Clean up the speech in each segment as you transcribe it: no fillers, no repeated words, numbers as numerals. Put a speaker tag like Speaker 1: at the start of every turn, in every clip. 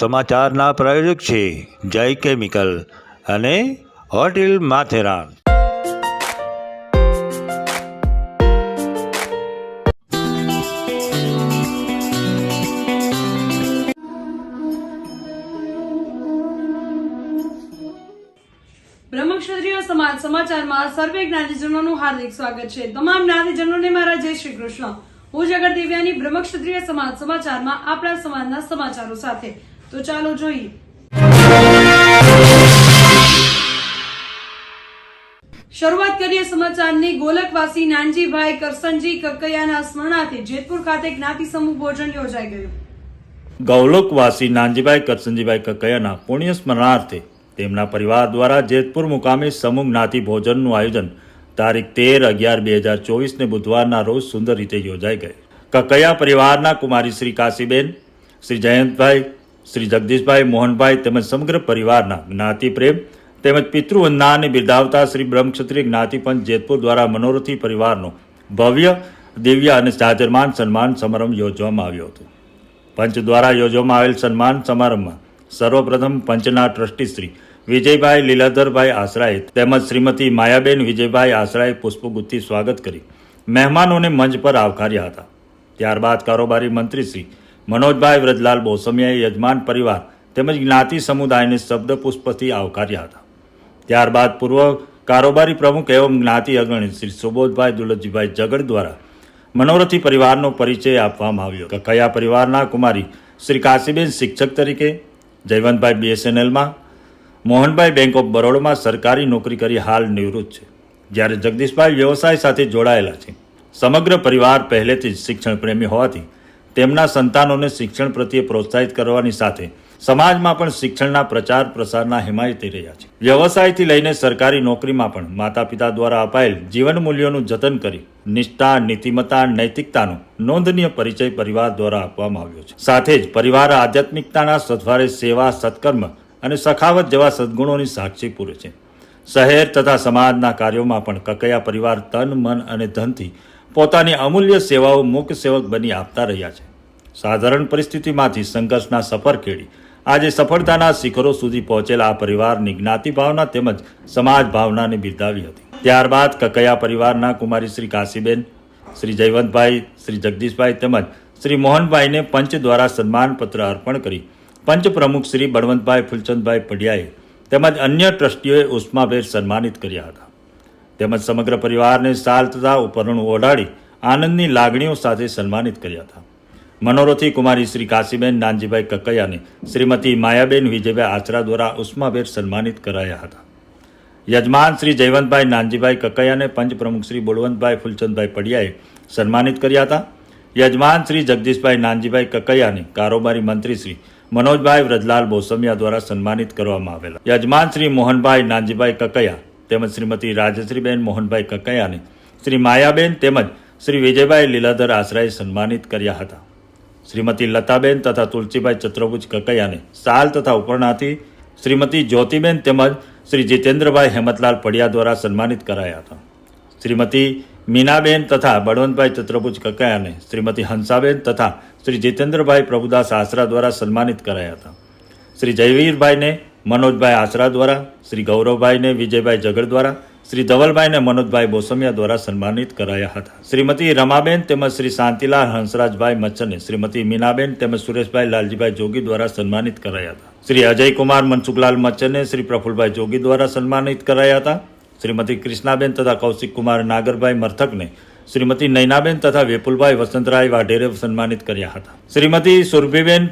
Speaker 1: સમાચારના પ્રાયોજક છે જય કેમિકલ અને હોટેલ માથેરાન.
Speaker 2: બ્રહ્મક્ષત્રિય સમાજ સમાચારમાં સર્વે જ્ઞાતિજનોનું હાર્દિક સ્વાગત છે. તમામ જ્ઞાતિજનોને મારા જય શ્રી કૃષ્ણ. હું જગત દિવ્યાની બ્રહ્મક્ષત્રિય સમાજ સમાચારમાં આપણા સમાજના સમાચારો સાથે. તો ચાલો જોઈએ. શરૂઆત કરીએ સમાચારની. ગોલકવાસી નાનજીભાઈ કરસનજી કકૈયાના સ્મરણાર્થે જેતપુર ખાતે જ્ઞાતિ સમૂહ ભોજન યોજાઈ ગયું.
Speaker 3: ગૌલોકવાસી નાનજીભાઈ કરસનજીભાઈ કકૈયાના પુણ્ય સ્મરણાર્થે તેમના પરિવાર દ્વારા જેતપુર મુકામે સમૂહ જ્ઞાતિ ભોજનનું આયોજન તારીખ 13/11/2024 બુધવારના રોજ સુંદર રીતે યોજાઈ ગઈ. કકૈયા પરિવારના કુમારી શ્રી કાશીબેન, શ્રી જયંતભાઈ, શ્રી જગદીશભાઈ, મોહનભાઈ તેમજ સમગ્ર પરિવારના જ્ઞાતિ પ્રેમ તેમજ પિતૃવંદનાને બિરદાવતા શ્રી બ્રહ્મક્ષત્રિય જ્ઞાતિપંચ જેતપુર દ્વારા મનોરથી પરિવારનો ભવ્ય, દિવ્ય અને જાજરમાન સન્માન સમારંભ યોજવામાં આવ્યો હતો. પંચ દ્વારા યોજવામાં આવેલ સન્માન સમારંભમાં સર્વપ્રથમ પંચના ટ્રસ્ટી શ્રી વિજયભાઈ લીલાધરભાઈ આસરાએ તેમજ શ્રીમતી માયાબેન વિજયભાઈ આસરાએ પુષ્પગુચ્છથી સ્વાગત કરી મહેમાનોને મંચ પર આવકાર્યા હતા. ત્યારબાદ કારોબારી મંત્રી શ્રી મનોજભાઈ વ્રજલાલ બોસમિયાએ યજમાન પરિવાર તેમજ જ્ઞાતિ સમુદાયને શબ્દ પુષ્પથી આવકાર્યા હતા. ત્યારબાદ પૂર્વ કારોબારી પ્રમુખ એવં જ્ઞાતિ અગ્રણી શ્રી સુબોધભાઈ દુલતજીભાઈ જગડ દ્વારા મનોરથી પરિવારનો પરિચય આપવામાં આવ્યો. કકૈયા પરિવારના કુમારી શ્રી કાશીબેન શિક્ષક તરીકે, જયવંતભાઈ BSNLમાં, મોહનભાઈ બેંક ઓફ બરોડામાં સરકારી નોકરી કરી હાલ નિવૃત્ત છે, જ્યારે જગદીશભાઈ વ્યવસાય સાથે જોડાયેલા છે. સમગ્ર પરિવાર પહેલેથી જ શિક્ષણ પ્રેમી હોવાથી તેમના સંતાનોને શિક્ષણ પ્રત્યે પ્રોત્સાહિત કરવાની સાથે સમાજમાં પણ શિક્ષણના પ્રચાર પ્રસારના હિમાયતી રહ્યા છે. વ્યવસાયથી લઈને સરકારી નોકરીમાં પણ માતા પિતા દ્વારા અપાયેલ જીવન મૂલ્યોનું જતન કરી નિષ્ઠા, નીતિમત્તા, નૈતિકતાનો નોંધનીય પરિચય પરિવાર દ્વારા આપવામાં આવ્યો છે. સાથે જ પરિવાર આધ્યાત્મિકતાના સથવારે સેવા, સત્કર્મ અને સખાવત જેવા સદ્ગુણોની સાક્ષી પૂરે છે. શહેર તથા સમાજના કાર્યોમાં પણ કકૈયા પરિવાર તન, મન અને ધનથી પોતાની અમૂલ્ય સેવાઓ મૂક સેવક બની આપતા રહ્યા છે. સાધારણ પરિસ્થિતિમાંથી સંઘર્ષના સફર ખેડી આજે સફળતાના શિખરો સુધી પહોંચેલા આ પરિવારની જ્ઞાતિ ભાવના તેમજ સમાજ ભાવનાને બિરદાવી હતી. ત્યારબાદ કકૈયા પરિવારના કુમારી શ્રી કાશીબેન, શ્રી જયવંતભાઈ, શ્રી જગદીશભાઈ તેમજ શ્રી મોહનભાઈને પંચ દ્વારા સન્માનપત્ર અર્પણ કરી પંચ પ્રમુખ શ્રી બળવંતભાઈ ફૂલચંદભાઈ પડિયાએ તેમજ અન્ય ટ્રસ્ટીઓએ ઉષ્માભેર સન્માનિત કર્યા હતા. તેમજ સમગ્ર પરિવારને શાલ તથા ઉપરણું ઓઢાડી આનંદની લાગણીઓ સાથે સન્માનિત કર્યા હતા. મનોરથી કુમારી શ્રી કાશીબેન નાનજીભાઈ કકૈયાને શ્રીમતી માયાબેન વિજયભાઈ આચરા દ્વારા ઉષ્માભેર સન્માનિત કરાયા હતા. યજમાન શ્રી જયવંતભાઈ નાનજીભાઈ કકૈયાને પંચ પ્રમુખ શ્રી બળવંતભાઈ ફૂલચંદભાઈ પડિયાએ સન્માનિત કર્યા હતા. યજમાન શ્રી જગદીશભાઈ નાનજીભાઈ કકૈયાને કારોબારી મંત્રી શ્રી મનોજભાઈ વ્રજલાલ બોસમિયા દ્વારા સન્માનિત કરવામાં આવેલા. યજમાન શ્રી મોહનભાઈ નાનજીભાઈ કકૈયા તેમજ શ્રીમતી રાજશ્રીબેન મોહનભાઈ કકૈયાને શ્રી માયાબેન તેમજ શ્રી વિજયભાઈ લીલાધર આસરાએ સન્માનિત કર્યા હતા. શ્રીમતી લતાબેન તથા તુલસીભાઈ ચત્રભુજ કકૈયાને શાલ તથા ઉપરણાથી શ્રીમતી જ્યોતિબેન તેમજ શ્રી જીતેન્દ્રભાઈ હેમતલાલ પડિયા દ્વારા સન્માનિત કરાયા હતા. શ્રીમતી મીનાબેન તથા બળવંતભાઈ ચત્રભુજ કકૈયાને શ્રીમતી હંસાબેન તથા શ્રી જીતેન્દ્રભાઈ પ્રભુદાસ આસરા દ્વારા સન્માનિત કરાયા હતા. શ્રી જયવીરભાઈને મનોજભાઈ આસરા દ્વારા, શ્રી ગૌરવભાઈને વિજયભાઈ જગડ દ્વારા, શ્રી ધવલભાઈને મનોજભાઈ બોસમિયા દ્વારા સન્માનિત કરાયા હતા. શ્રીમતી રમાબેન તેમજ શ્રી શાંતિલાલ હંસરાજભાઈ મચ્છરને શ્રીમતી મીનાબેન તેમજ સુરેશભાઈ લાલજીભાઈ જોગી દ્વારા સન્માનિત કરાયા હતા. શ્રી અજયકુમાર મનસુખલાલ મચ્છરને શ્રી પ્રફુલભાઈ જોગી દ્વારા સન્માનિત કરાયા હતા. શ્રીમતી કૃષ્ણાબેન તથા કૌશિકકુમાર નાગરભાઈ મરથકને શ્રીમતી નૈનાબેન તથા વિપુલભાઈ વસંતરાય વાઢેરે સન્માનિત કર્યા હતા. શ્રીમતી સુરભીબેન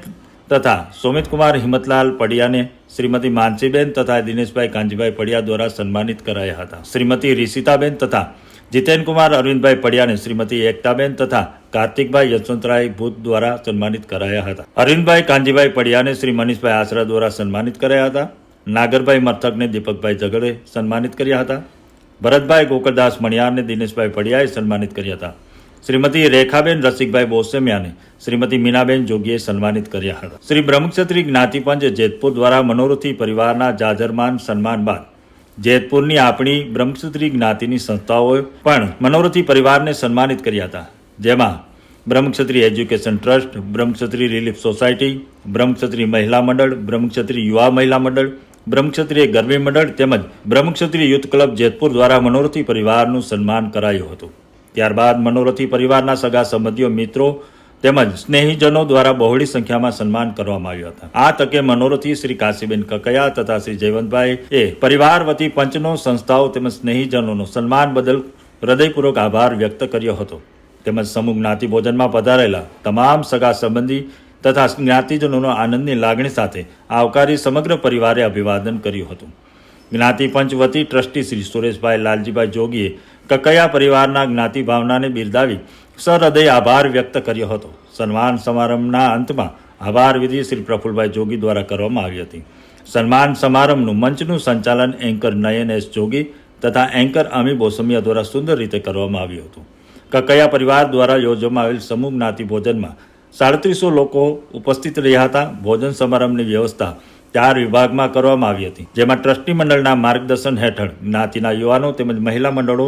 Speaker 3: તથા સુમિતકુમાર હિંમતલાલ પડિયાને શ્રીમતી માનસીબેન તથા દિનેશભાઈ કાંજીભાઈ પડિયા દ્વારા સન્માનિત કરાયા હતા. શ્રીમતી રિષિતાબેન તથા જીતેનકુમાર અરવિંદભાઈ પડિયાને શ્રીમતી એકતાબેન તથા કાર્તિકભાઈ યશવંતરાય ભૂત દ્વારા સન્માનિત કરાયા હતા. અરવિંદભાઈ કાંજીભાઈ પડિયાને શ્રી મનીષભાઈ આસરા દ્વારા સન્માનિત કરાયા હતા. નાગરભાઈ મરથકને દીપકભાઈ જગડે સન્માનિત કર્યા હતા. ભરતભાઈ ગોકળદાસ મણિયારને દિનેશભાઈ પડિયાએ સન્માનિત કર્યા હતા. શ્રીમતી રેખાબેન રસિકભાઈ બોસમિયાને શ્રીમતી મીનાબેન જોગીએ સન્માનિત કર્યા હતા. શ્રી બ્રહ્મક્ષત્રિય જ્ઞાતિપંચ જેતપુર દ્વારા મનોરથી પરિવારના જાજરમાન સન્માન બાદ જેતપુરની આપણી બ્રહ્મક્ષત્રિય જ્ઞાતિની સંસ્થાઓએ પણ મનોરથી પરિવારને સન્માનિત કર્યા હતા. જેમાં Brahmakshatriya education trust, Brahmakshatriya relief society, Brahmakshatriya મહિલા મંડળ, બ્રહ્મક્ષત્રિય યુવા મહિલા મંડળ, બ્રહ્મક્ષત્રિય ગરબી મંડળ તેમજ બ્રહ્મક્ષત્રિય યુથ ક્લબ જેતપુર દ્વારા મનોરથી પરિવારનું સન્માન કરાયું હતું. ત્યારબાદ મનોરથી પરિવારના સગા સંબંધીઓ, મિત્રો તેમજ સ્નેહીજનો દ્વારા બહોળી સંખ્યામાં સન્માન કરવામાં આવ્યું હતા. આ તકે મનોરથી શ્રી કાશીબેન કકયા તથા શ્રી જયવંતભાઈ એ પરિવાર વતી પંચનો, સંસ્થાઓ તેમજ સ્નેહીજનોનો સન્માન બદલ હૃદયપૂર્વક આભાર વ્યક્ત કર્યો હતો. તેમજ સમૂહ જ્ઞાતિ ભોજનમાં પધારેલા તમામ સગા સંબંધી તથા જ્ઞાતિજનોનો આનંદની લાગણી સાથે આવકારી સમગ્ર પરિવારે અભિવાદન કર્યું હતું. જ્ઞાતિ પંચ વતી ટ્રસ્ટી શ્રી સુરેશભાઈ લાલજીભાઈ જોગીએ કકયા પરિવારના જ્ઞાતિ ભાવનાને બિરદાવી સહૃદય આભાર વ્યક્ત કર્યો હતો. સન્માન સમારંભના અંતમાં આભાર વિધિ શ્રી પ્રફુલભાઈ જોગી દ્વારા કરવામાં આવી હતી. સન્માન સમારંભનું મંચનું સંચાલન એન્કર નયન એસ જોગી તથા એન્કર અમી બોસમિયા દ્વારા સુંદર રીતે કરવામાં આવ્યું હતું. કકયા પરિવાર દ્વારા યોજવામાં આવેલ સમૂહ જ્ઞાતિ ભોજનમાં 3700 લોકો ઉપસ્થિત રહ્યા હતા. ભોજન સમારંભની વ્યવસ્થા 4 વિભાગમાં કરવામાં આવી હતી, જેમાં ટ્રસ્ટી મંડળના માર્ગદર્શન હેઠળ જ્ઞાતિના યુવાનો તેમજ મહિલા મંડળો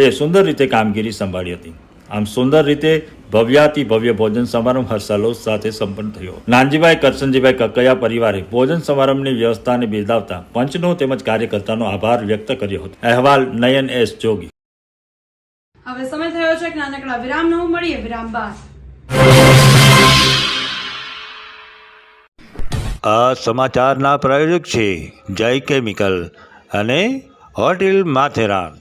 Speaker 3: એ સુંદર રીતે કામગીરી સંભાળી હતી. આમ સુંદર રીતે ભવ્યાતિ ભવ્ય ભોજન સમારંભ હર્ષાલ્લાસ સાથે સંપન્ન થયો. નાનજીભાઈ કરસનજીભાઈ કકયા પરિવારે ભોજન સમારંભની વ્યવસ્થાને બિરદાવતા પંચનો તેમજ કાર્યકર્તાનો આભાર વ્યક્ત કર્યો હતો. અહેવાલ નયન એસ જોગી.
Speaker 2: હવે સમય થયો છે એક નાનકડા વિરામનો. મળીએ વિરામ બાદ.
Speaker 1: આ સમાચારના પ્રાયોજક છે જય કેમિકલ અને હોટેલ માથેરાન.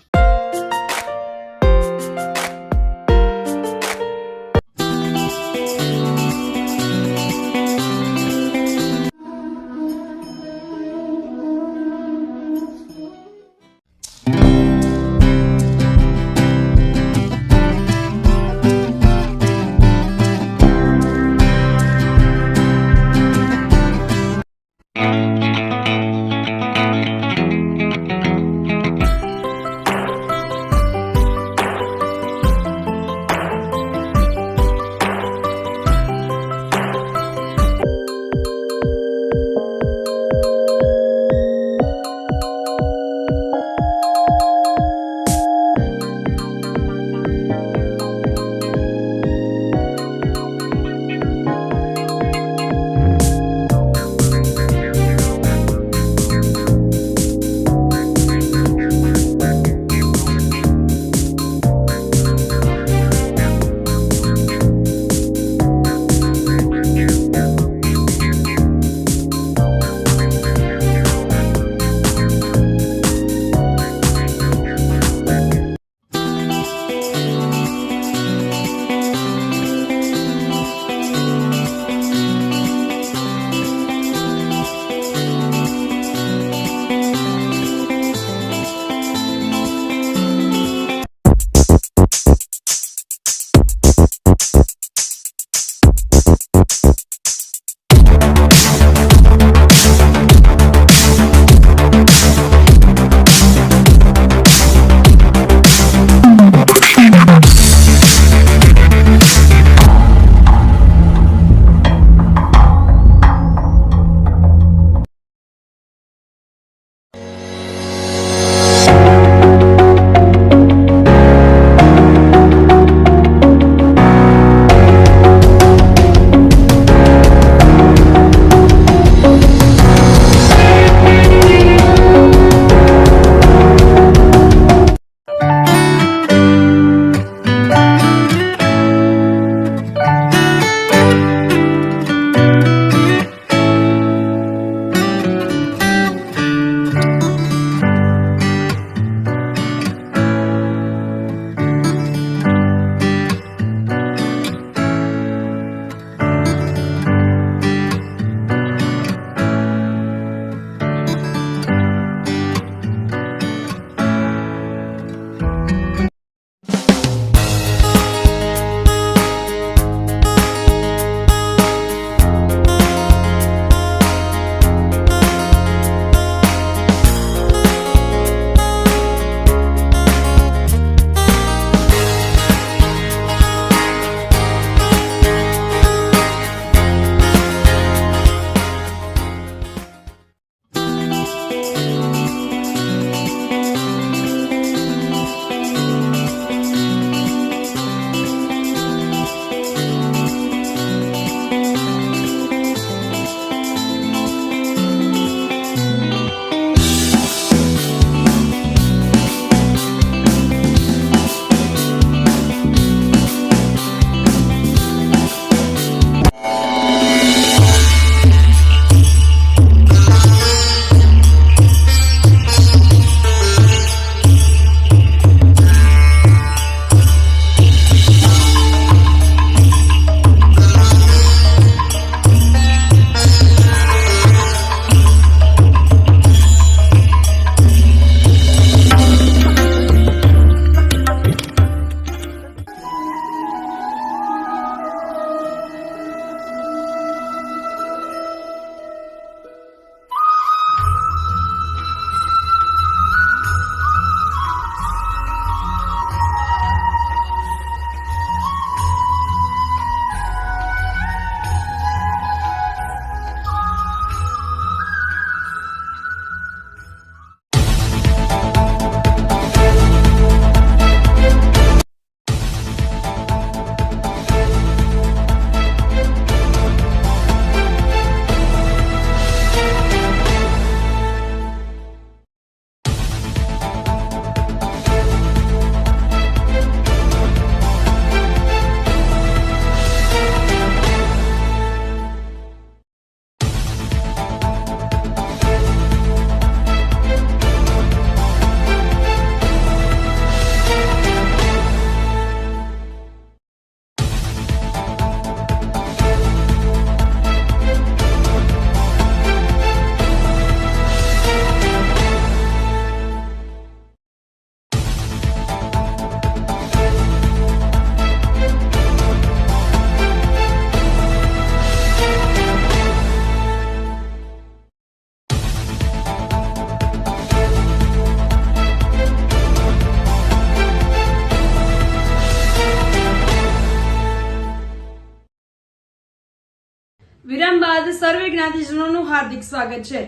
Speaker 2: બાદ સર્વે જ્ઞાતિજનોનું હાર્દિક સ્વાગત છે.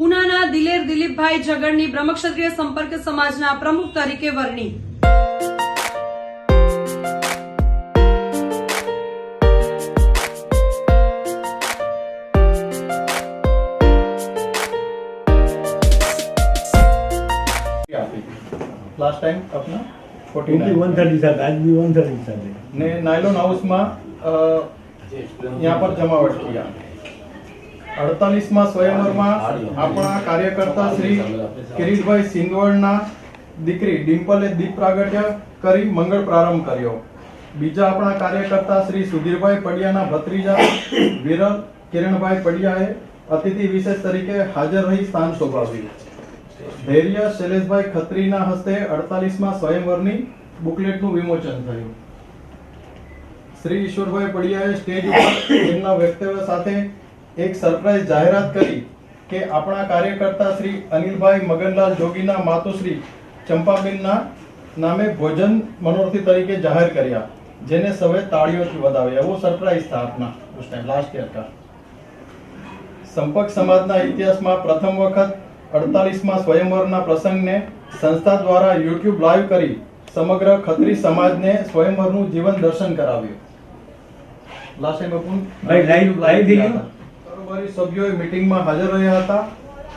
Speaker 2: ઉનાના દિલેર દિલીપભાઈ જગડની બ્રહ્મક્ષત્રિય સંપર્ક સમાજના પ્રમુખ તરીકે વરણી.
Speaker 4: लास्ट टाइम अपना
Speaker 5: 49 130 था, आज भी 130 था.
Speaker 4: ने नायलॉन हाउस में यहाँ पर जमावट किया. 48 स्वयंवर में अपना कार्यकर्ता श्री किरीटभाई सिंगवड़ना दीकरी डिम्पले दीप प्रागट्य करी मंगल प्रारंभ कर्यो. बीजा अपना कार्यकर्ता श्री सुधीरभाई पडियाना भत्रीजा विरल किरणभाई पडियाए अतिथि विशेष तरीके हाजर रही स्थान शोभाव्યું. ધૈર્ય શૈલેષભાઈ ખત્રીના હસ્તે 48માં સ્વયંવરની બુકલેટનું વિમોચન થયું. શ્રી ઈશ્વરભાઈ પડિયાએ સ્ટેજ ઉપર તેમના વક્તવ્ય સાથે એક સરપ્રાઈઝ જાહેરાત કરી કે આપણા કાર્યકર્તા શ્રી અનિલભાઈ મગનલાલ જોગીના માતુશ્રી ચંપાબેનના નામે ભોજન મનોરથી તરીકે જાહેર કર્યા, જેને સૌએ તાળીઓથી વધાવ્યા. वो सरप्राइज था अपना उस टाइम लास्ट ईयर का. સંપર્ક સમાજના ઇતિહાસમાં પ્રથમ વખત 48માં સ્વયંવરના પ્રસંગને સંસ્થા દ્વારા YouTube લાઈવ કરી સમગ્ર ખત્રી સમાજને સ્વયંવરનું જીવન દર્શન કરાવ્યું. લાસ્ટ ટાઈમ अपन
Speaker 5: ભાઈ લાઈવ થઈ ગયું.
Speaker 4: કારોબારી સભ્યોએ મીટિંગમાં હાજર રહ્યા હતા.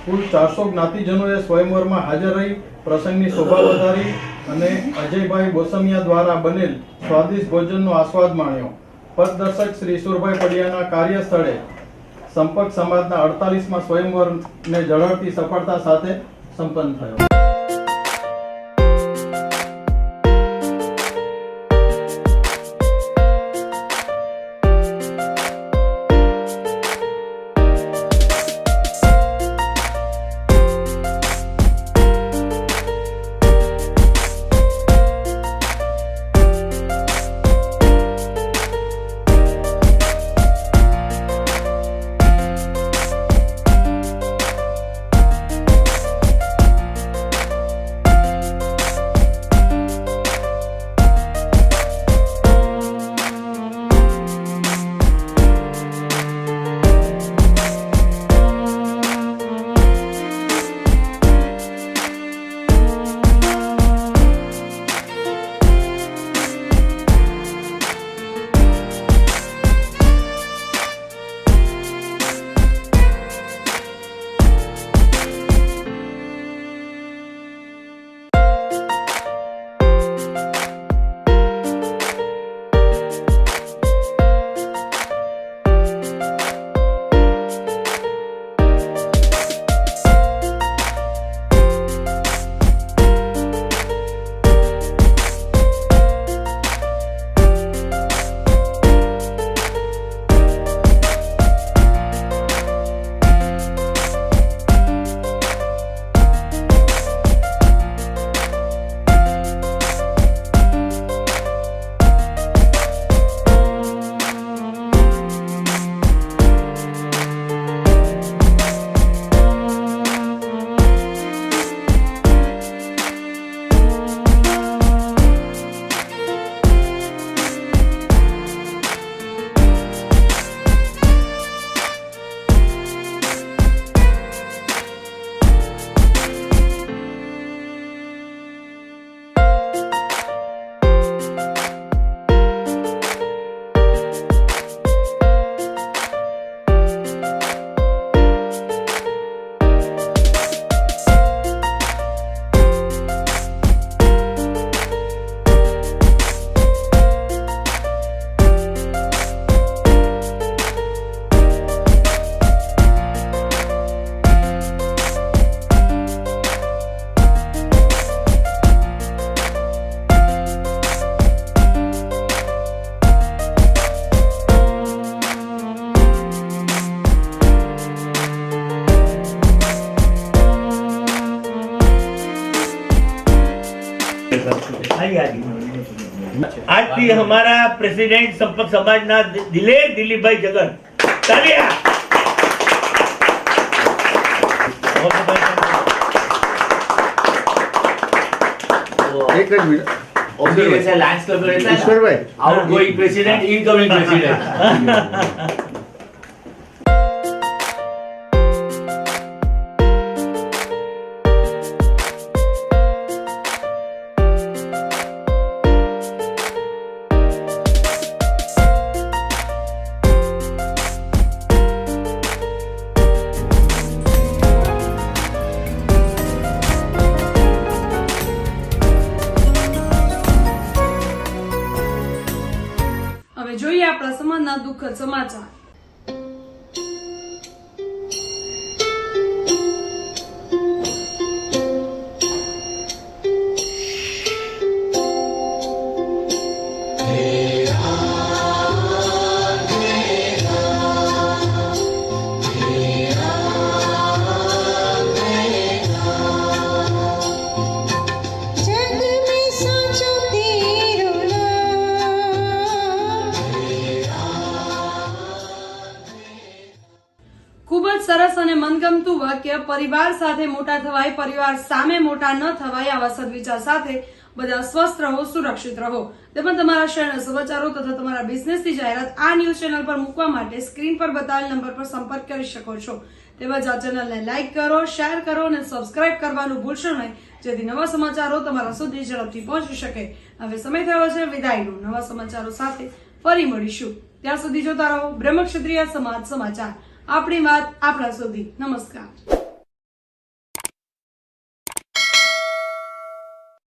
Speaker 4: કુલ 400 જ્ઞાતિજનોએ સ્વયંવરમાં હાજર રહી પ્રસંગની શોભા વધારી અને અજયભાઈ બોસમિયા દ્વારા બનેલ સ્વાદિષ્ટ ભોજનનો આસ્વાદ માણ્યો. પથદર્શક શ્રી ઈશ્વરભાઈ પડિયાના કાર્યસ્થળે સંપર્ક સમાજના 48માં સ્વયંવરને ઝળહળતી સફળતા સાથે સંપન્ન થયો.
Speaker 5: आज भी हमारा प्रेसिडेंट संपर्क समाजना दिलेर दिलीपभाई जगन तालियां।
Speaker 6: एक मिनट
Speaker 5: ईश्वर भाई
Speaker 6: आउटगोइंग प्रेसिडेंट इनकमिंग प्रेसिडेंट
Speaker 2: આપણા સમાજના દુઃખદ સમાચાર. ખૂબ જ સરસ અને મનગમતું વાક્ય. પરિવાર સાથે મોટા થવાય, પરિવાર સામે મોટા ન થવાય. આવા સદવિચાર સાથે બધા સ્વસ્થ રહો, સુરક્ષિત રહો. તેમજ તમારા શહેરના સમાચારો તથા તમારા બિઝનેસની જાહેરાત આ ન્યૂઝ ચેનલ પર મૂકવા માટે સ્ક્રીન પર બતાવેલ નંબર પર સંપર્ક કરી શકો છો. તેમજ આ ચેનલને લાઇક કરો, શેર કરો અને સબસ્ક્રાઇબ કરવાનું ભૂલશો નહીં, જેથી નવા સમાચારો તમારા સુધી ઝડપથી પહોંચી શકે. હવે સમય થયો છે વિદાયનો. નવા સમાચારો સાથે ફરી મળીશું. ત્યાં સુધી જોતા રહો બ્રહ્મક્ષત્રિય સમાજ સમાચાર. આપણી વાત આપણા સુધી. નમસ્કાર.